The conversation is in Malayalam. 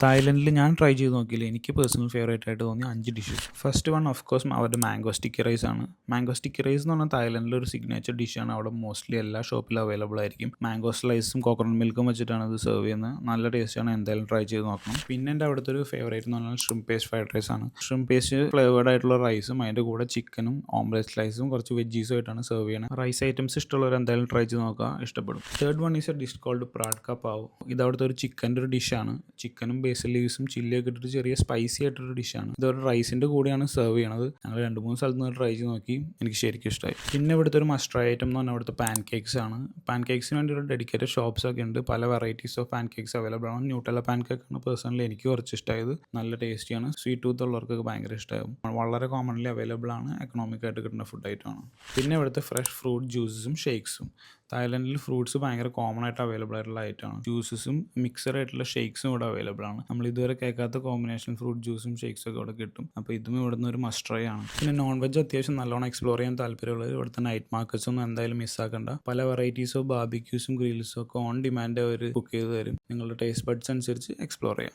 തായ്ലൻഡിൽ ഞാൻ ട്രൈ ചെയ്ത് നോക്കിയില്ല. എനിക്ക് പേഴ്സണൽ ഫേവറേറ്റ് ആയിട്ട് തോന്നിയ 5 dishes. First one of course അവരുടെ മാംഗോ സ്റ്റിക്കി റൈസ് ആണ്. മാംഗോ സ്റ്റിക്കി റൈസ് എന്ന് പറഞ്ഞാൽ തായ്ലൻഡിലെ ഒരു സിഗ്നേച്ചർ ഡിഷാണ്. അവിടെ മോസ്റ്റ്ലി എല്ലാ ഷോപ്പിലും അവൈലബിൾ ആയിരിക്കും. മാംഗോ സ്ലൈസും കോക്കനട്ട് മിൽക്കും വെച്ചിട്ടാണ് ഇത് സെർവ് ചെയ്യുന്നത്. നല്ല ടേസ്റ്റാണ്, എന്തായാലും ട്രൈ ചെയ്ത് നോക്കണം. പിന്നെ എൻ്റെ അവിടുത്തെ ഒരു ഫേവറേറ്റ് എന്ന് പറഞ്ഞാൽ ഷ്രിംപ് പേസ്റ്റ് ഫ്രൈഡ് റൈസ് ആണ്. ഷ്രിംപ് പേസ്റ്റ് ഫ്ലേവേർഡ് ആയിട്ടുള്ള റൈസും അതിൻ്റെ കൂടെ ചിക്കനും ഓംലെറ്റ് സ്ലൈസും കുറച്ച് വെജീസും ആയിട്ടാണ് സെർവ് ചെയ്യുന്നത്. റൈസ് ഐറ്റംസ് ഇഷ്ടമുള്ളവർ എന്തായാലും ട്രൈ ചെയ്ത് നോക്കുക, ഇഷ്ടപ്പെടും. Third one is a dish called പ്രാഡ്ക പാവ്. ഇത് അവിടുത്തെ ഒരു ചിക്കൻ്റെ ഒരു ഡിഷാണ്. ചിക്കനും ബേസിൽ ലീവ്സും ചില്ലിയൊക്കെ ഇട്ടിട്ട് ചെറിയ സ്പൈസി ആയിട്ടൊരു ഡിഷാണ്. ഇതൊരു റൈസിൻ്റെ കൂടെയാണ് സെർവ് ചെയ്യണത്. ഞങ്ങൾ 2-3 സ്ഥലത്ത് നിന്ന് ട്രൈ ചെയ്ത് നോക്കി, എനിക്ക് ശരിക്കും ഇഷ്ടമായി. പിന്നെ ഇവിടുത്തെ ഒരു മസ്റ്റ് ട്രൈ ഐറ്റം എന്ന് പറഞ്ഞാൽ ഇവിടുത്തെ പാൻ കേക്ക്സ് ആണ്. പാൻ കേക്ക്സിന് വേണ്ടി ഒരു ഡെഡിക്കേറ്റഡ് ഷോപ്സ് ഒക്കെ ഉണ്ട്. പല varieties of pan cakes available ആണ്. ന്യൂട്ടെല്ല പാൻ കേക്കാണ് പേഴ്സണലി എനിക്ക് കുറച്ച് ഇഷ്ടമായത്. നല്ല ടേസ്റ്റിയാണ്. സ്വീറ്റ് ടൂത്ത് ഉള്ളവർക്കൊക്കെ ഭയങ്കര ഇഷ്ടമാകും. വളരെ കോമൺലി അവൈലബിൾ ആണ്. എക്കണോമിക് ആയിട്ട് കിട്ടുന്ന ഫുഡ് ഐറ്റമാണ്. പിന്നെ ഇവിടുത്തെ ഫ്രഷ് ഫ്രൂട്ട് ജ്യൂസസും ഷേക്സും. തായ്ലൻഡിൽ ഫ്രൂട്ട്സ് ഭയങ്കര കോമൺ ആയിട്ട് അവൈലബിൾ ആയിട്ടുള്ള ഐറ്റമാണ്. ജ്യൂസസും മിക്സഡ് ആയിട്ടുള്ള ഷേക്സും ഇവിടെ അവൈലബിൾ ആണ്. നമ്മൾ ഇതുവരെ കേൾക്കാത്ത കോമ്പിനേഷൻ ഫ്രൂട്ട് ജ്യൂസും ഷേക്സും ഒക്കെ ഇവിടെ കിട്ടും. അപ്പോൾ ഇതും ഇവിടുന്ന് ഒരു മസ്റ്റ് ട്രൈ ആണ്. പിന്നെ നോൺ വെജ് അത്യാവശ്യം നല്ലോണം എക്സ്പ്ലോർ ചെയ്യാൻ താല്പര്യമുള്ളത് ഇവിടുത്തെ നൈറ്റ് മാർക്കറ്റ്സ് ഒന്നും എന്തായാലും മിസ്സാക്കണ്ട. പല വെറൈറ്റീസ് ഓഫ് ബാർബിക്യൂസും ഗ്രിൽസും ഒക്കെ ഓൺ ഡിമാൻഡ് അവർ കുക്ക് ചെയ്ത് തരും. നിങ്ങളുടെ ടേസ്റ്റ് ബഡ്സ് അനുസരിച്ച് എക്സ്പ്ലോർ ചെയ്യാം.